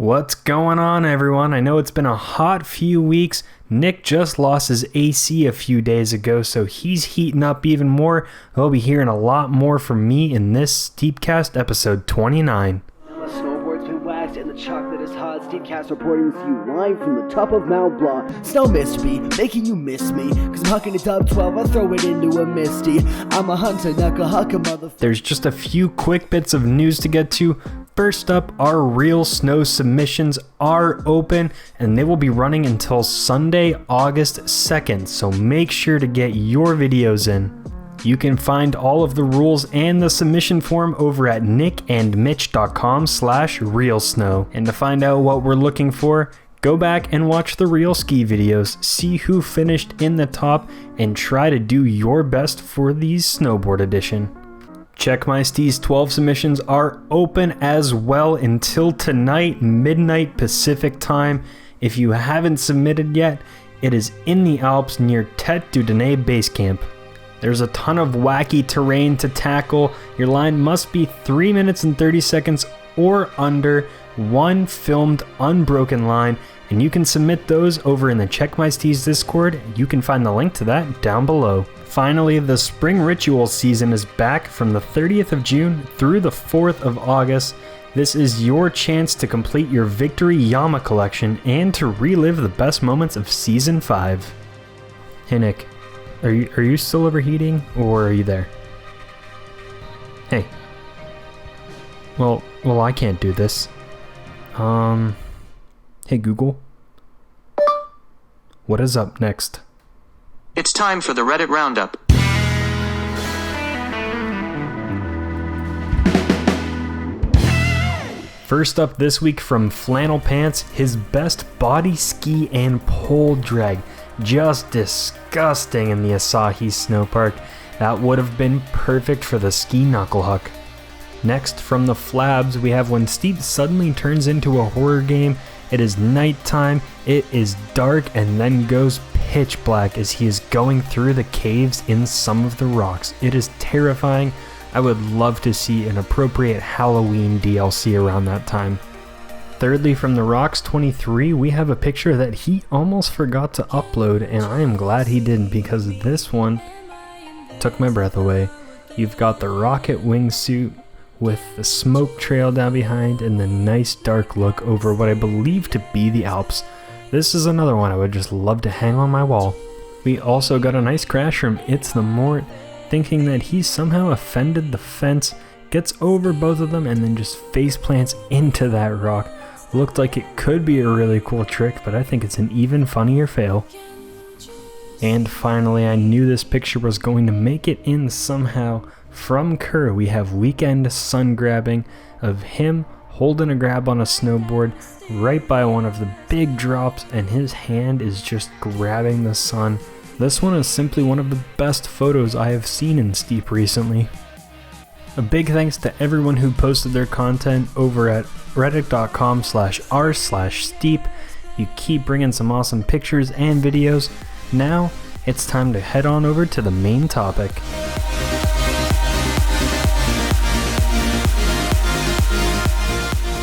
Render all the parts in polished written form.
What's going on, everyone? I know it's been a hot few weeks. Nick just lost his AC a few days ago, so he's heating up even more. He'll be hearing a lot more from me in this STEEPCAST episode 29. My snowboard's been waxed and the chocolate is hot. STEEPCAST reporting to you live from the top of Mount Blanc. Snow mist me, making you miss me. Cause I'm hucking it up 12, I throw it into a misty. I'm a hunter, knuckle huck a motherfucker. There's just a few quick bits of news to get to. First up, our Real Snow submissions are open and they will be running until Sunday, August 2nd, so make sure to get your videos in. You can find all of the rules and the submission form over at nickandmitch.com/realsnow. And to find out what we're looking for, go back and watch the Real Ski videos, see who finished in the top, and try to do your best for the Snowboard Edition. Check My Steez 12 submissions are open as well until tonight, midnight Pacific time. If you haven't submitted yet, it is in the Alps near Tête du Danae Base Camp. There's a ton of wacky terrain to tackle. Your line must be 3 minutes and 30 seconds or under, one filmed unbroken line, and you can submit those over in the Check My Steez Discord. You can find the link to that down below. Finally, the Spring Ritual season is back from the 30th of June through the 4th of August. This is your chance to complete your Victory Yama collection and to relive the best moments of Season 5. Hey Nick, are you still overheating or are you there? Hey. Well, I can't do this. Hey Google. What is up next? It's time for the Reddit Roundup. First up this week from Flannel Pants, his best body ski and pole drag. Just disgusting in the Asahi Snow Park. That would have been perfect for the ski knuckle huck. Next from the Flabs, we have when Steep suddenly turns into a horror game. It is nighttime, it is dark, and then goes pitch black as he is going through the caves in some of the rocks. It is terrifying. I would love to see an appropriate Halloween DLC around that time. Thirdly, from the Rocks 23, we have a picture that he almost forgot to upload, and I am glad he didn't because this one took my breath away. You've got the rocket wingsuit with the smoke trail down behind and the nice dark look over what I believe to be the Alps. This is another one I would just love to hang on my wall. We also got a nice crash from It's the Mort, thinking that he somehow offended the fence, gets over both of them and then just face plants into that rock. Looked like it could be a really cool trick, but I think it's an even funnier fail. And finally, I knew this picture was going to make it in somehow. From Kerr, we have weekend sun grabbing of him holding a grab on a snowboard right by one of the big drops, and his hand is just grabbing the sun. This one is simply one of the best photos I have seen in Steep recently. A big thanks to everyone who posted their content over at reddit.com/r/steep. You keep bringing some awesome pictures and videos. Now it's time to head on over to the main topic.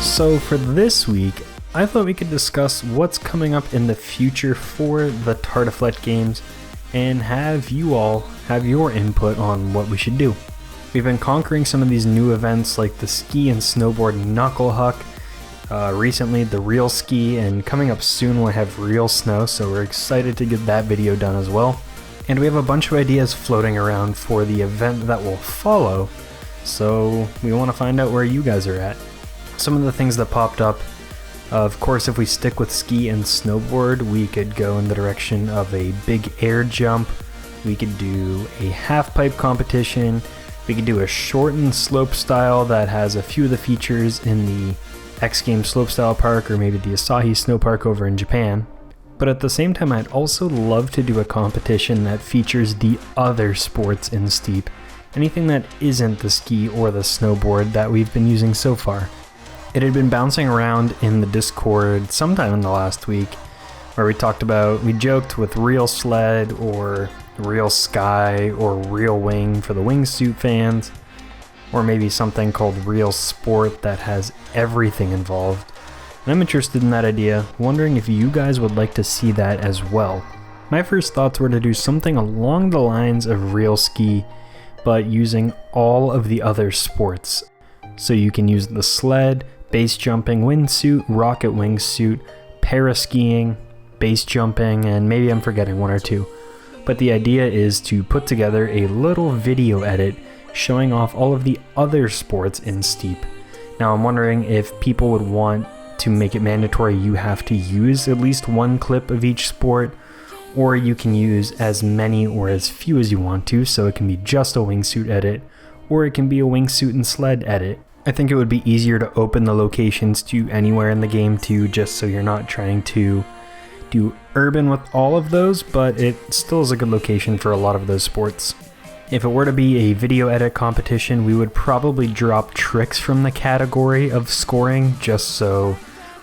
So for this week, I thought we could discuss what's coming up in the future for the Tartiflette games and have you all have your input on what we should do. We've been conquering some of these new events like the ski and snowboard knuckle huck, recently the real ski, and coming up soon we'll have real snow, so we're excited to get that video done as well. And we have a bunch of ideas floating around for the event that will follow, so we want to find out where you guys are at. Some of the things that popped up, of course, if we stick with ski and snowboard, we could go in the direction of a big air jump, we could do a half pipe competition, we could do a shortened slope style that has a few of the features in the X Games slopestyle park or maybe the Asahi Snow Park over in Japan. But at the same time, I'd also love to do a competition that features the other sports in Steep, anything that isn't the ski or the snowboard that we've been using so far. It had been bouncing around in the Discord sometime in the last week where we joked with real sled or real sky or real wing for the wingsuit fans, or maybe something called real sport that has everything involved. And I'm interested in that idea, wondering if you guys would like to see that as well. My first thoughts were to do something along the lines of real ski, but using all of the other sports. So you can use the sled, base jumping, wingsuit, rocket wingsuit, paraskiing, base jumping, and maybe I'm forgetting one or two. But the idea is to put together a little video edit showing off all of the other sports in Steep. Now I'm wondering if people would want to make it mandatory you have to use at least one clip of each sport, or you can use as many or as few as you want to, so it can be just a wingsuit edit, or it can be a wingsuit and sled edit. I think it would be easier to open the locations to anywhere in the game too, just so you're not trying to do urban with all of those, but it still is a good location for a lot of those sports. If it were to be a video edit competition, we would probably drop tricks from the category of scoring, just so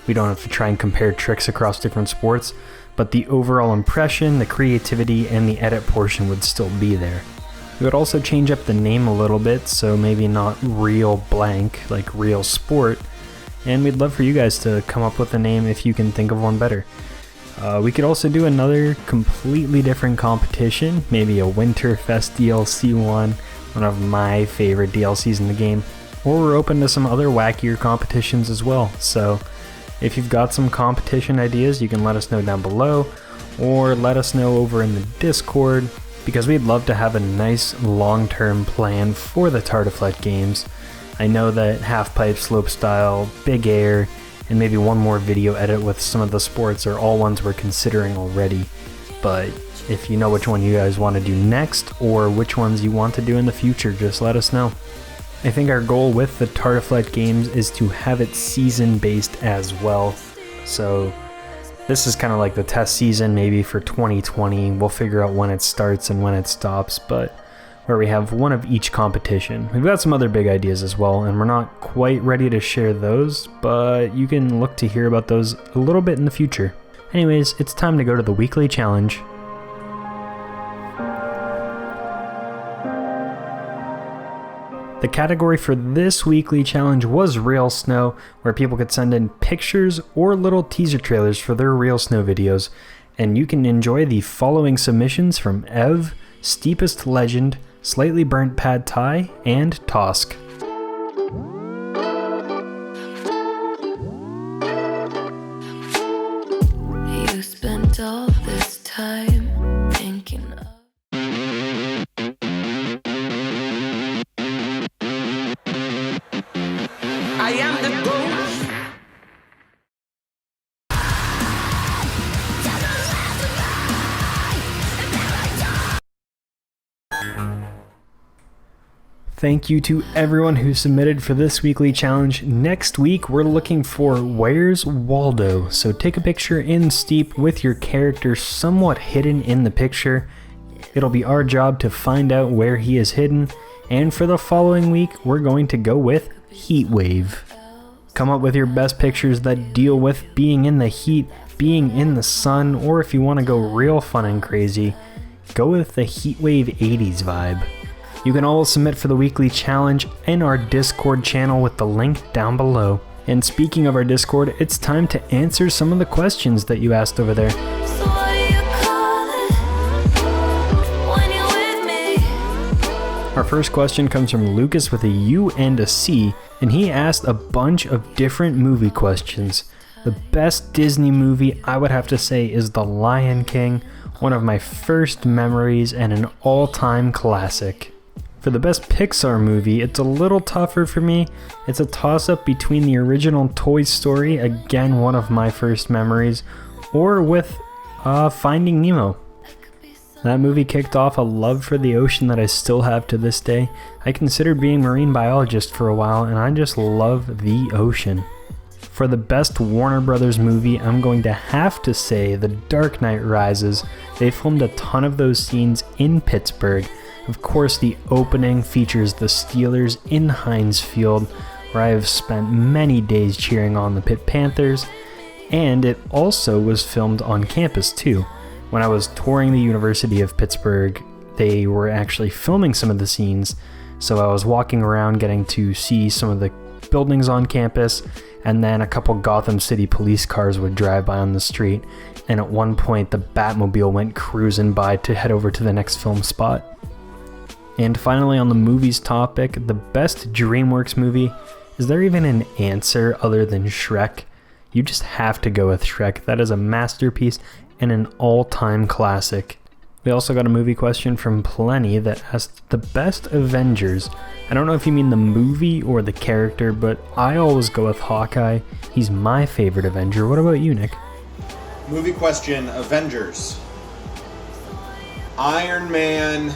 we don't have to try and compare tricks across different sports, but the overall impression, the creativity, and the edit portion would still be there. We would also change up the name a little bit, so maybe not real blank, like real sport, and we'd love for you guys to come up with a name if you can think of one better. We could also do another completely different competition, maybe a Winterfest DLC one of my favorite DLCs in the game, or we're open to some other wackier competitions as well, so if you've got some competition ideas, you can let us know down below, or let us know over in the Discord, because we'd love to have a nice long-term plan for the Tartiflette games. I know that Halfpipe, Slopestyle, Big Air, and maybe one more video edit with some of the sports are all ones we're considering already, but if you know which one you guys want to do next, or which ones you want to do in the future, just let us know. I think our goal with the Tartiflette games is to have it season-based as well, so this is kind of like the test season maybe for 2020. We'll figure out when it starts and when it stops, but where we have one of each competition. We've got some other big ideas as well, and we're not quite ready to share those, but you can look to hear about those a little bit in the future. Anyways, it's time to go to the weekly challenge. The category for this weekly challenge was Real Snow, where people could send in pictures or little teaser trailers for their Real Snow videos, and you can enjoy the following submissions from Ev, Steepest Legend, Slightly Burnt Pad Thai, and Tosk. You spent all this time thinking of I am the ghost. Thank you to everyone who submitted for this weekly challenge. Next week, we're looking for Where's Waldo? So take a picture in Steep with your character somewhat hidden in the picture. It'll be our job to find out where he is hidden. And for the following week, we're going to go with Heat Wave. Come up with your best pictures that deal with being in the heat, being in the sun, or if you want to go real fun and crazy, go with the Heatwave 80s vibe. You can always submit for the weekly challenge in our Discord channel with the link down below. And speaking of our Discord, it's time to answer some of the questions that you asked over there. So what do you call it when you're with me? Our first question comes from Lucas with a U and a C, and he asked a bunch of different movie questions. The best Disney movie I would have to say is The Lion King, one of my first memories and an all-time classic. For the best Pixar movie, it's a little tougher for me. It's a toss-up between the original Toy Story, again one of my first memories, or with Finding Nemo. That movie kicked off a love for the ocean that I still have to this day. I considered being a marine biologist for a while, and I just love the ocean. For the best Warner Brothers movie, I'm going to have to say The Dark Knight Rises. They filmed a ton of those scenes in Pittsburgh. Of course, the opening features the Steelers in Heinz Field, where I have spent many days cheering on the Pitt Panthers, and it also was filmed on campus too. When I was touring the University of Pittsburgh, they were actually filming some of the scenes, so I was walking around getting to see some of the buildings on campus, and then a couple Gotham City police cars would drive by on the street, and at one point the Batmobile went cruising by to head over to the next film spot. And finally, on the movies topic, the best DreamWorks movie. Is there even an answer other than Shrek? You just have to go with Shrek. That is a masterpiece and an all-time classic. We also got a movie question from Plenty that asked the best Avengers. I don't know if you mean the movie or the character, but I always go with Hawkeye. He's my favorite Avenger. What about you, Nick? Movie question, Avengers. Iron Man.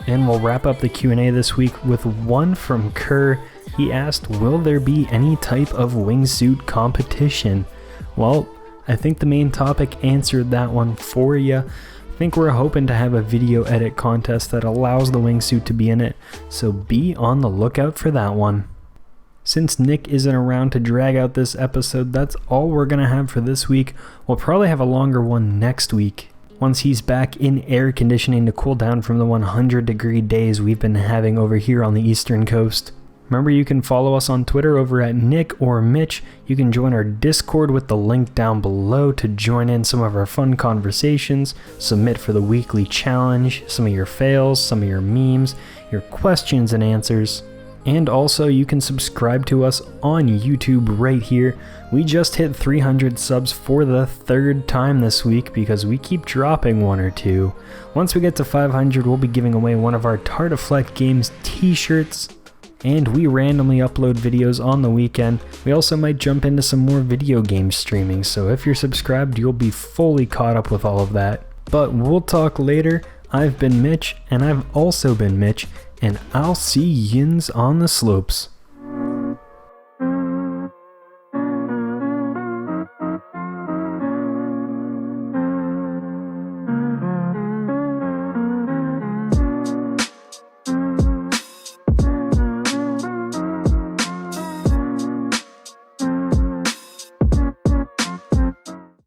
And we'll wrap up the Q&A this week with one from Kerr. He asked, will there be any type of wingsuit competition? Well, I think the main topic answered that one for you. I think we're hoping to have a video edit contest that allows the wingsuit to be in it, so be on the lookout for that one. Since Nick isn't around to drag out this episode, that's all we're going to have for this week. We'll probably have a longer one next week, once he's back in air conditioning to cool down from the 100-degree days we've been having over here on the eastern coast. Remember, you can follow us on Twitter over at Nick or Mitch. You can join our Discord with the link down below to join in some of our fun conversations, submit for the weekly challenge, some of your fails, some of your memes, your questions and answers. And also, you can subscribe to us on YouTube right here. We just hit 300 subs for the third time this week because we keep dropping one or two. Once we get to 500, we'll be giving away one of our Tartiflect Games t-shirts. And we randomly upload videos on the weekend. We also might jump into some more video game streaming, so if you're subscribed, you'll be fully caught up with all of that. But we'll talk later. I've been Mitch, and I've also been Mitch, and I'll see yins on the slopes.